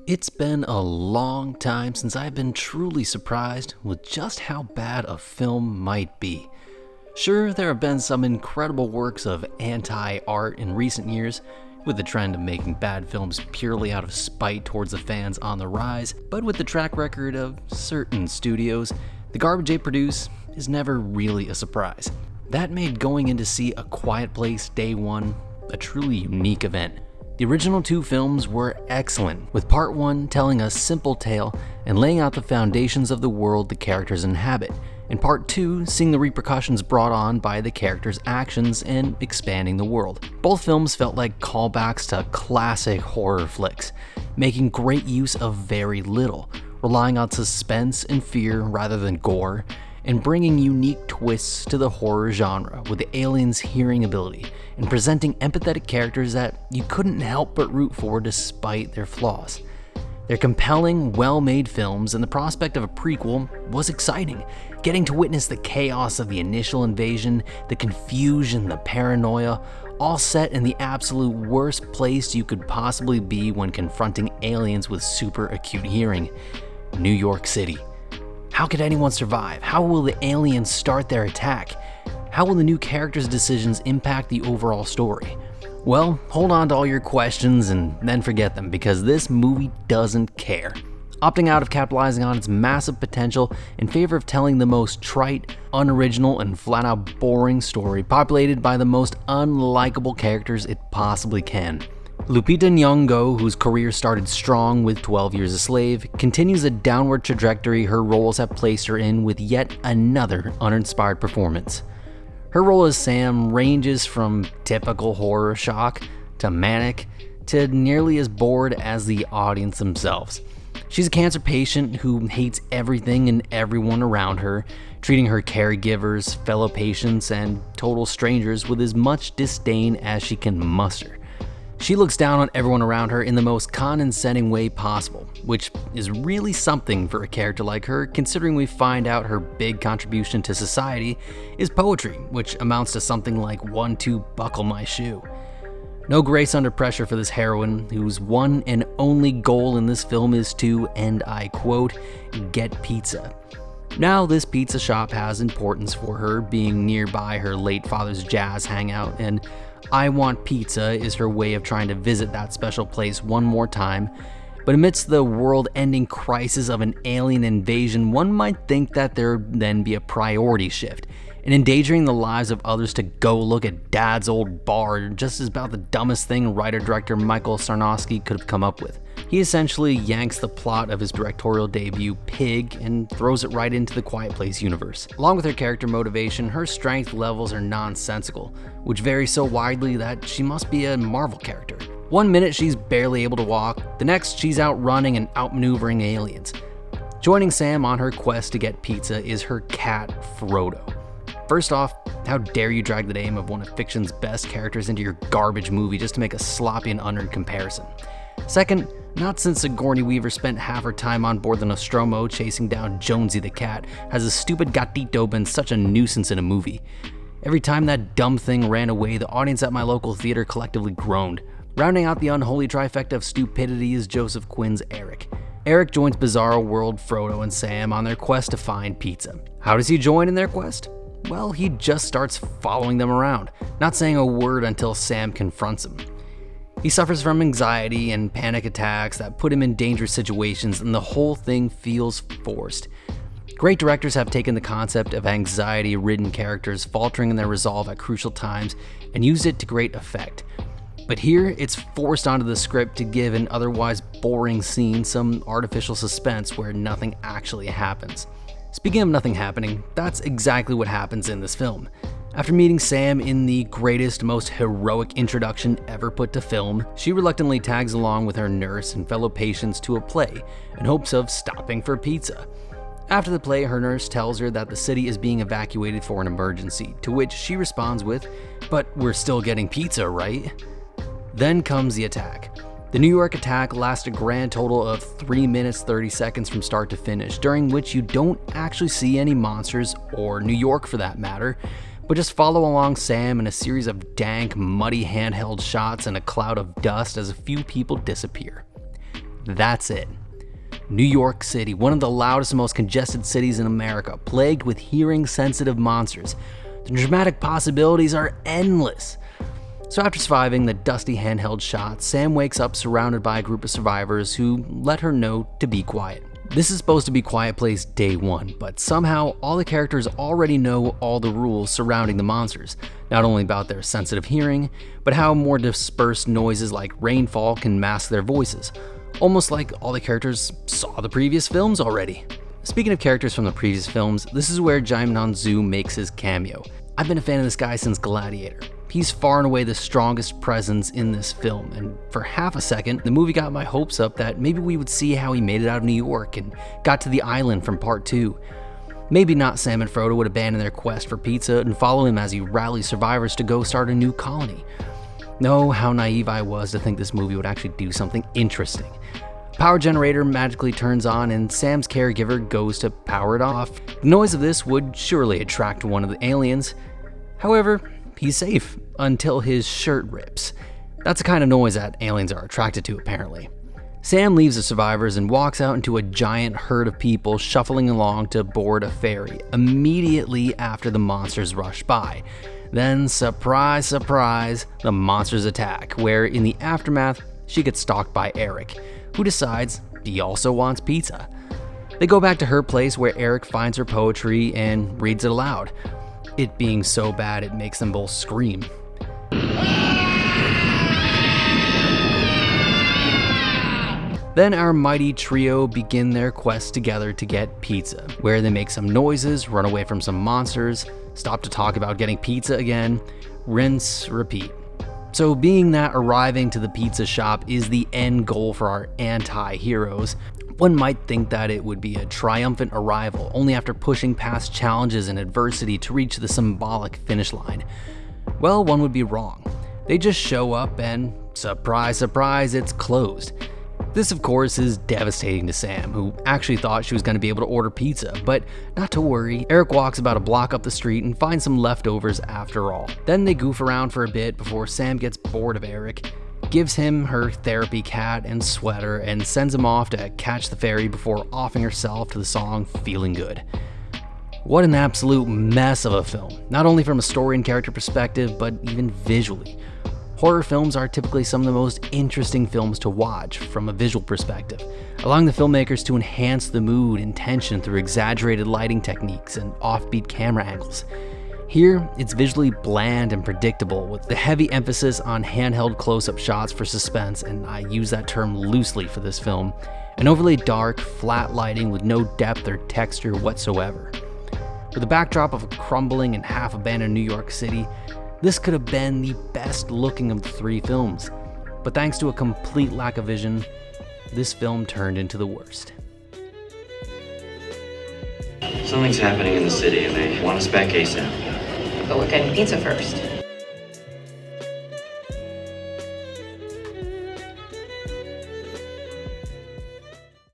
It's been a long time since I've been truly surprised with just how bad a film might be. Sure, there have been some incredible works of anti-art in recent years, with the trend of making bad films purely out of spite towards the fans on the rise, but with the track record of certain studios, the garbage they produce is never really a surprise. That made going in to see A Quiet Place Day One a truly unique event. The original two films were excellent, with part one telling a simple tale and laying out the foundations of the world the characters inhabit, and part two seeing the repercussions brought on by the characters' actions and expanding the world. Both films felt like callbacks to classic horror flicks, making great use of very little, relying on suspense and fear rather than gore, and bringing unique twists to the horror genre with the aliens' hearing ability and presenting empathetic characters that you couldn't help but root for despite their flaws. They're compelling, well-made films, and the prospect of a prequel was exciting. Getting to witness the chaos of the initial invasion, the confusion, the paranoia, all set in the absolute worst place you could possibly be when confronting aliens with super acute hearing: New York City. How could anyone survive? How will the aliens start their attack? How will the new characters' decisions impact the overall story? Well, hold on to all your questions and then forget them, because this movie doesn't care. Opting out of capitalizing on its massive potential in favor of telling the most trite, unoriginal, and flat-out boring story populated by the most unlikable characters it possibly can. Lupita Nyong'o, whose career started strong with 12 Years a Slave, continues a downward trajectory her roles have placed her in with yet another uninspired performance. Her role as Sam ranges from typical horror shock to manic to nearly as bored as the audience themselves. She's a cancer patient who hates everything and everyone around her, treating her caregivers, fellow patients, and total strangers with as much disdain as she can muster. She looks down on everyone around her in the most condescending way possible, which is really something for a character like her, considering we find out her big contribution to society is poetry, which amounts to something like 1-2 buckle my shoe. No grace under pressure for this heroine, whose one and only goal in this film is to, and I quote, get pizza. Now, this pizza shop has importance for her, being nearby her late father's jazz hangout, and I Want Pizza is her way of trying to visit that special place one more time. But amidst the world-ending crisis of an alien invasion, one might think that there would then be a priority shift, and endangering the lives of others to go look at Dad's old bar just is about the dumbest thing writer-director Michael Sarnowski could have come up with. He essentially yanks the plot of his directorial debut, Pig, and throws it right into the Quiet Place universe. Along with her character motivation, her strength levels are nonsensical, which vary so widely that she must be a Marvel character. One minute she's barely able to walk, the next she's out running and outmaneuvering aliens. Joining Sam on her quest to get pizza is her cat, Frodo. First off, how dare you drag the name of one of fiction's best characters into your garbage movie just to make a sloppy and unearned comparison. Second, not since Sigourney Weaver spent half her time on board the Nostromo chasing down Jonesy the cat has a stupid gatito been such a nuisance in a movie. Every time that dumb thing ran away, the audience at my local theater collectively groaned. Rounding out the unholy trifecta of stupidity is Joseph Quinn's Eric. Eric joins Bizarro World Frodo and Sam on their quest to find pizza. How does he join in their quest? Well, he just starts following them around, not saying a word until Sam confronts him. He suffers from anxiety and panic attacks that put him in dangerous situations, and the whole thing feels forced. Great directors have taken the concept of anxiety-ridden characters faltering in their resolve at crucial times and used it to great effect. But here, it's forced onto the script to give an otherwise boring scene some artificial suspense where nothing actually happens. Speaking of nothing happening, that's exactly what happens in this film. After meeting Sam in the greatest, most heroic introduction ever put to film, she reluctantly tags along with her nurse and fellow patients to a play in hopes of stopping for pizza. After the play, her nurse tells her that the city is being evacuated for an emergency, to which she responds with, "But we're still getting pizza, right?" Then comes the attack. The New York attack lasts a grand total of 3 minutes 30 seconds from start to finish, during which you don't actually see any monsters, or New York for that matter, but just follow along Sam in a series of dank, muddy handheld shots and a cloud of dust as a few people disappear. That's it. New York City, one of the loudest and most congested cities in America, plagued with hearing-sensitive monsters. The dramatic possibilities are endless. So after surviving the dusty handheld shot, Sam wakes up surrounded by a group of survivors who let her know to be quiet. This is supposed to be Quiet Place Day 1, but somehow all the characters already know all the rules surrounding the monsters, not only about their sensitive hearing, but how more dispersed noises like rainfall can mask their voices, almost like all the characters saw the previous films already. Speaking of characters from the previous films, this is where Jaimnon Zhu makes his cameo. I've been a fan of this guy since Gladiator. He's far and away the strongest presence in this film, and for half a second, the movie got my hopes up that maybe we would see how he made it out of New York and got to the island from part 2. Maybe not Sam and Frodo would abandon their quest for pizza and follow him as he rallies survivors to go start a new colony. No, how naive I was to think this movie would actually do something interesting. A power generator magically turns on and Sam's caregiver goes to power it off. The noise of this would surely attract one of the aliens. However, he's safe until his shirt rips. That's the kind of noise that aliens are attracted to, apparently. Sam leaves the survivors and walks out into a giant herd of people shuffling along to board a ferry immediately after the monsters rush by. Then, surprise, surprise, the monsters attack, where in the aftermath, she gets stalked by Eric, who decides he also wants pizza. They go back to her place where Eric finds her poetry and reads it aloud. It being so bad it makes them both scream. Then our mighty trio begin their quest together to get pizza, where they make some noises, run away from some monsters, stop to talk about getting pizza again, rinse, repeat. So being that arriving to the pizza shop is the end goal for our anti-heroes, one might think that it would be a triumphant arrival, only after pushing past challenges and adversity to reach the symbolic finish line. Well, one would be wrong. They just show up and, surprise, surprise, it's closed. This, of course, is devastating to Sam, who actually thought she was going to be able to order pizza, but not to worry, Eric walks about a block up the street and finds some leftovers after all. Then they goof around for a bit before Sam gets bored of Eric, gives him her therapy cat and sweater, and sends him off to catch the ferry before offing herself to the song Feeling Good. What an absolute mess of a film, not only from a story and character perspective, but even visually. Horror films are typically some of the most interesting films to watch from a visual perspective, allowing the filmmakers to enhance the mood and tension through exaggerated lighting techniques and offbeat camera angles. Here, it's visually bland and predictable, with the heavy emphasis on handheld close-up shots for suspense, and I use that term loosely for this film, and overly dark, flat lighting with no depth or texture whatsoever. With the backdrop of a crumbling and half-abandoned New York City, this could have been the best looking of the three films, but thanks to a complete lack of vision, this film turned into the worst. Something's happening in the city and they want us back ASAP. But we're getting pizza first.